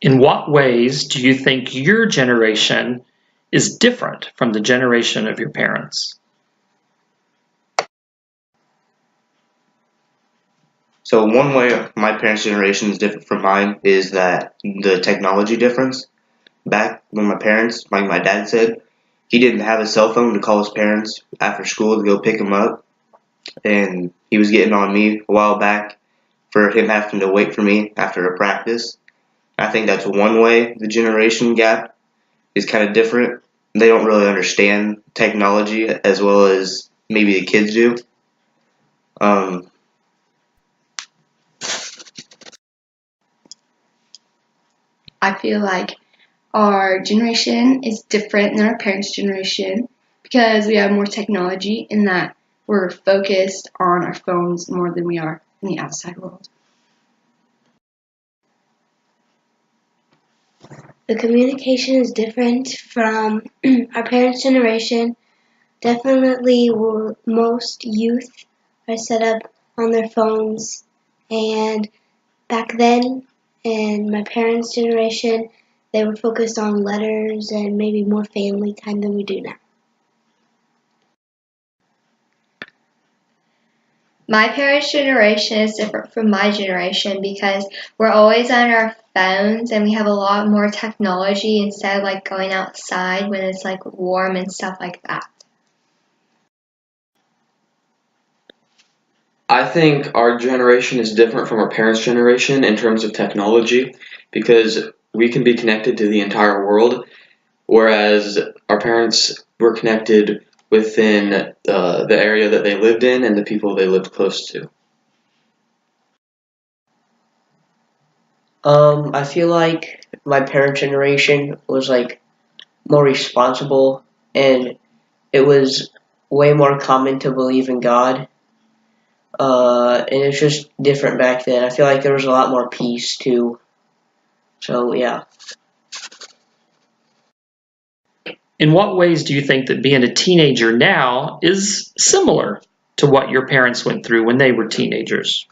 In what ways do you think your generation is different from the generation of your parents? So one way my parents' generation is different from mine is that the technology difference. Back when my parents, like my dad said, he didn't have a cell phone to call his parents after school to go pick him up, and he was getting on me a while back for him having to wait for me after a practice. I think that's one way the generation gap is kind of different. They don't really understand technology as well as maybe the kids do. Um, I feel like our generation is different than our parents' generation because we have more technology in that we're focused on our phones more than we are in the outside world. The communication is different from our parents' generation. Definitely, most youth are set up on their phones, and back then, in my parents' generation, they were focused on letters and maybe more family time than we do now. My parents' generation is different from my generation because we're always on our phones and we have a lot more technology instead of like going outside when it's like warm and stuff like that. I think our generation is different from our parents' generation in terms of technology because we can be connected to the entire world, whereas our parents were connected within the area that they lived in and the people they lived close to. I feel like my parent generation was like more responsible, and it was way more common to believe in God. And it's just different back then. I feel like there was a lot more peace too. So yeah. In what ways do you think that being a teenager now is similar to what your parents went through when they were teenagers?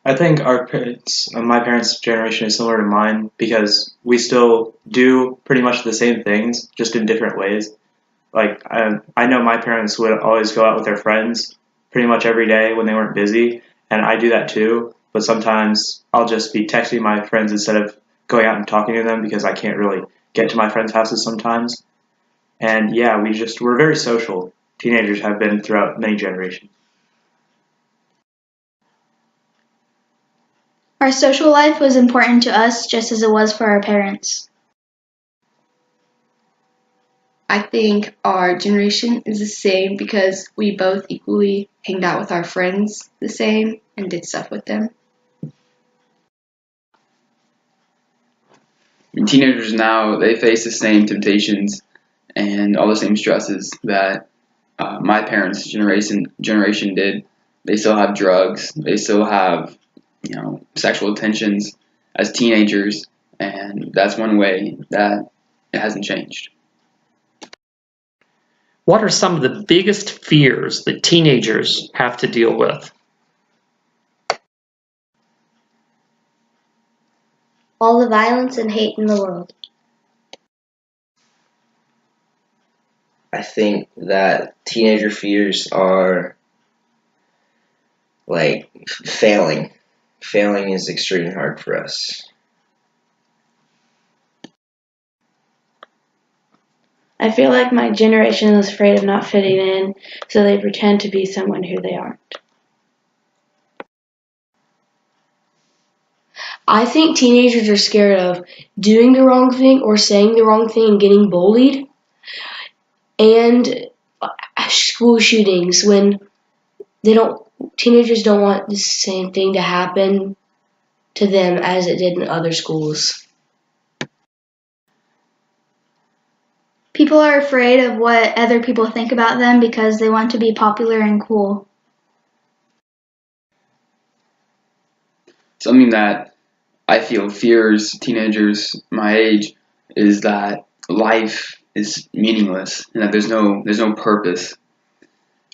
I think my parents' generation is similar to mine because we still do pretty much the same things, just in different ways. Like, I know my parents would always go out with their friends pretty much every day when they weren't busy, and I do that too. But sometimes I'll just be texting my friends instead of going out and talking to them because I can't really get to my friends' houses sometimes. And yeah, we're very social. Teenagers have been throughout many generations. Our social life was important to us just as it was for our parents. I think our generation is the same because we both equally hanged out with our friends the same and did stuff with them. Teenagers now, they face the same temptations and all the same stresses that my parents' generation did. They still have drugs. They still have, sexual tensions as teenagers, and that's one way that it hasn't changed. What are some of the biggest fears that teenagers have to deal with? All the violence and hate in the world. I think that teenager fears are like failing. Failing is extremely hard for us. I feel like my generation is afraid of not fitting in, so they pretend to be someone who they aren't. I think teenagers are scared of doing the wrong thing or saying the wrong thing and getting bullied, and school shootings when teenagers don't want the same thing to happen to them as it did in other schools. People are afraid of what other people think about them because they want to be popular and cool. Something that I feel fears teenagers my age is that life is meaningless and that there's no purpose.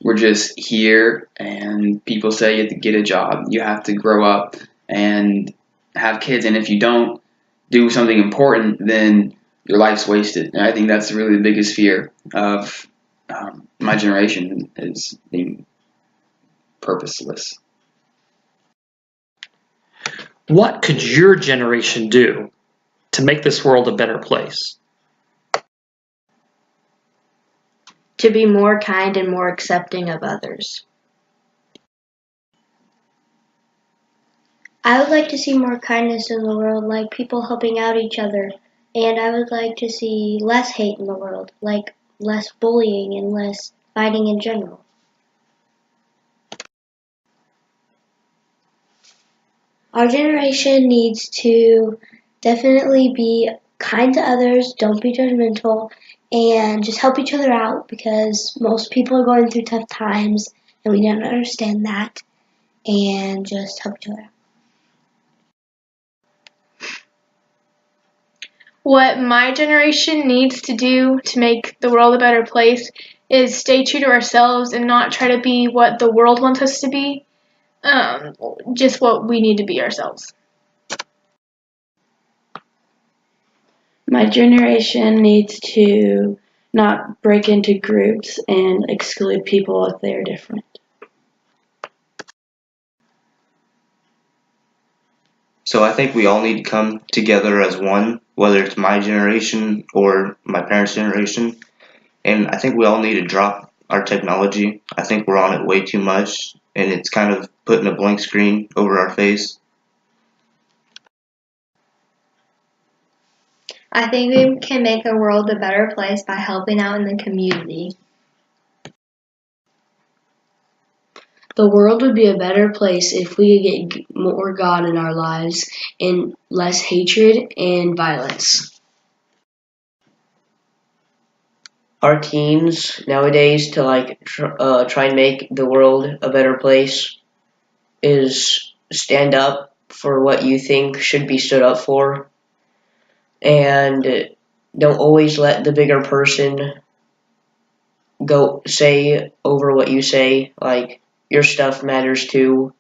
we're just here, and people say you have to get a job, you have to grow up and have kids, and if you don't do something important, then your life's wasted. And I think that's really the biggest fear of my generation, is being purposeless. What could your generation do to make this world a better place? To be more kind and more accepting of others. I would like to see more kindness in the world, like people helping out each other. And I would like to see less hate in the world, like less bullying and less fighting in general. Our generation needs to definitely be kind to others, don't be judgmental, and just help each other out because most people are going through tough times and we don't understand that. And just help each other out. What my generation needs to do to make the world a better place is stay true to ourselves and not try to be what the world wants us to be, just what we need to be ourselves. My generation needs to not break into groups and exclude people if they are different. So I think we all need to come together as one, whether it's my generation or my parents' generation. And I think we all need to drop our technology. I think we're on it way too much, and it's kind of putting a blank screen over our face. I think we can make the world a better place by helping out in the community. The world would be a better place if we could get more God in our lives and less hatred and violence. Our teens nowadays to try and make the world a better place is stand up for what you think should be stood up for, and don't always let the bigger person go say over what you say. Like, your stuff matters too,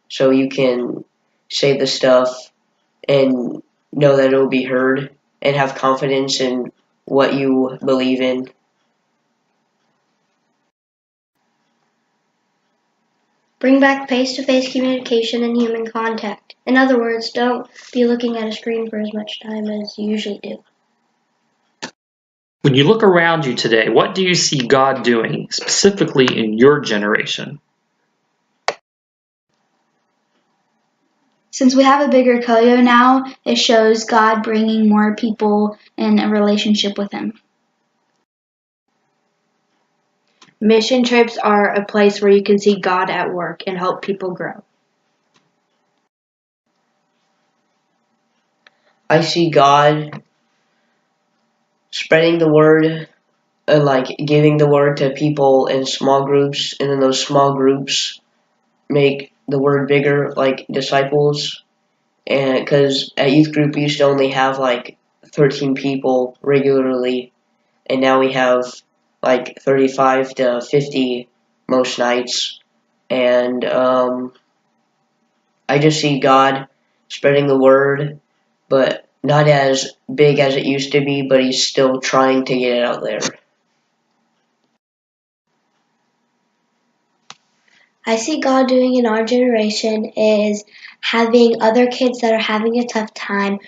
so you can say the stuff and know that it'll be heard and have confidence in what you believe in. Bring back face-to-face communication and human contact. In other words, don't be looking at a screen for as much time as you usually do. When you look around you today, what do you see God doing specifically in your generation? Since we have a bigger Koyo now, it shows God bringing more people in a relationship with Him. Mission trips are a place where you can see God at work and help people grow. I see God spreading the word and giving the word to people in small groups, and then those small groups make the word bigger, like disciples. And because at youth group we used to only have 13 people regularly, and now we have 35 to 50 most nights. And I just see God spreading the word, but not as big as it used to be, but He's still trying to get it out there. I see God doing in our generation is having other kids that are having a tough time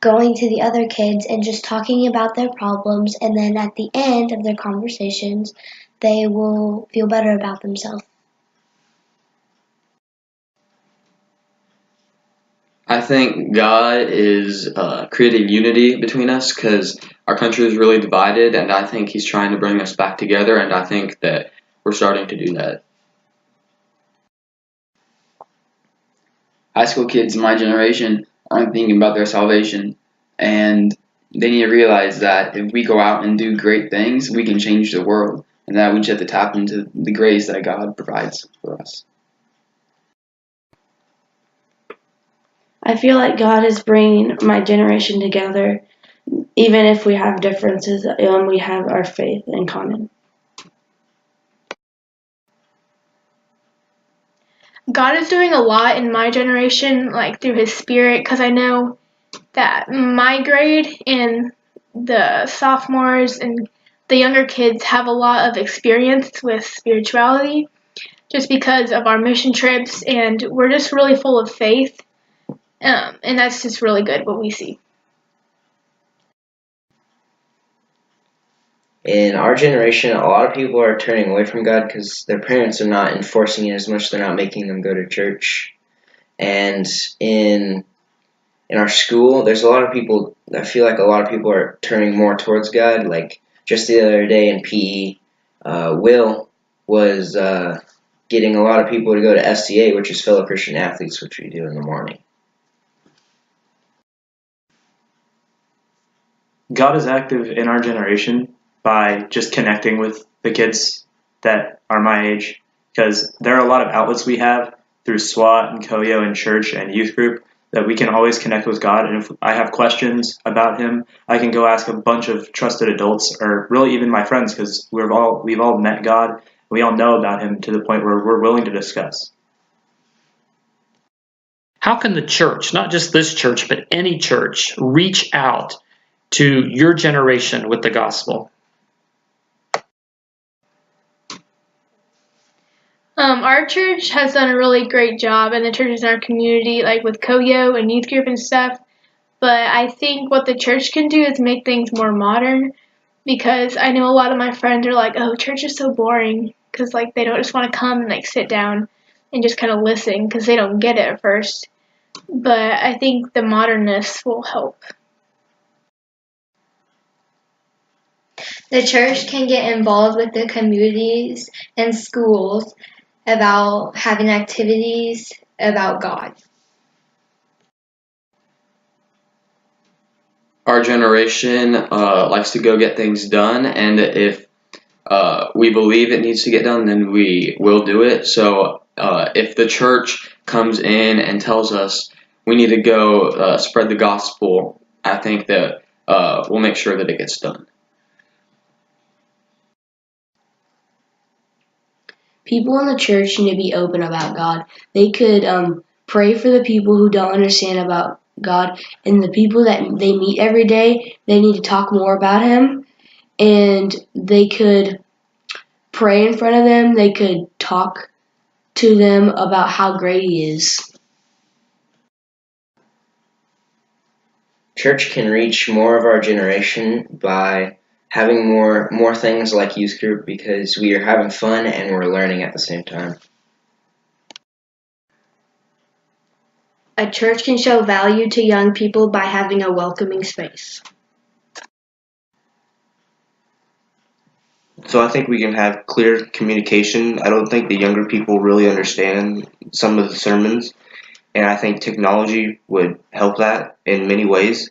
going to the other kids and just talking about their problems, and then at the end of their conversations they will feel better about themselves. I think God is creating unity between us because our country is really divided, and I think He's trying to bring us back together, and I think that we're starting to do that. High school kids in my generation aren't thinking about their salvation, and they need to realize that if we go out and do great things, we can change the world, and that we just have to tap into the grace that God provides for us. I feel like God is bringing my generation together, even if we have differences and we have our faith in common. God is doing a lot in my generation, like through His Spirit, because I know that my grade and the sophomores and the younger kids have a lot of experience with spirituality just because of our mission trips, and we're just really full of faith, and that's just really good what we see. In our generation, a lot of people are turning away from God because their parents are not enforcing it as much. They're not making them go to church. And in our school, there's a lot of people, I feel like a lot of people are turning more towards God. Like just the other day in PE, Will was getting a lot of people to go to SCA, which is Fellow Christian Athletes, which we do in the morning. God is active in our generation by just connecting with the kids that are my age, because there are a lot of outlets we have through SWAT and KOYO and church and youth group that we can always connect with God. And if I have questions about Him, I can go ask a bunch of trusted adults, or really even my friends, because we've all met God. We all know about Him to the point where we're willing to discuss. How can the church, not just this church, but any church, reach out to your generation with the gospel? Our church has done a really great job, and the churches in our community, like with KOYO and youth group and stuff. But I think what the church can do is make things more modern, because I know a lot of my friends are like, "Oh, church is so boring," because like they don't just want to come and like sit down and just kind of listen because they don't get it at first. But I think the modernness will help. The church can get involved with the communities and schools about having activities about God. Our generation likes to go get things done, and if we believe it needs to get done, then we will do it. So if the church comes in and tells us we need to go spread the gospel, I think that we'll make sure that it gets done. People in the church need to be open about God. They could pray for the people who don't understand about God, and the people that they meet every day, they need to talk more about Him, and they could pray in front of them. They could talk to them about how great He is. Church can reach more of our generation by having more things like youth group, because we are having fun and we're learning at the same time. A church can show value to young people by having a welcoming space. So I think we can have clear communication. I don't think the younger people really understand some of the sermons, and I think technology would help that in many ways.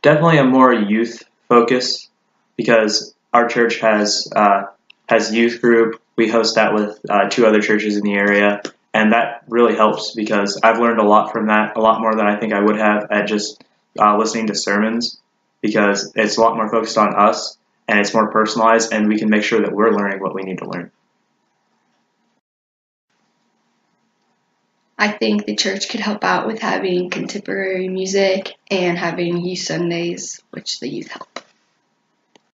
Definitely a more youth focus, because our church has youth group. We host that with 2 other churches in the area, and that really helps because I've learned a lot from that, a lot more than I think I would have at just listening to sermons, because it's a lot more focused on us and it's more personalized, and we can make sure that we're learning what we need to learn. I think the church could help out with having contemporary music and having youth Sundays, which the youth help.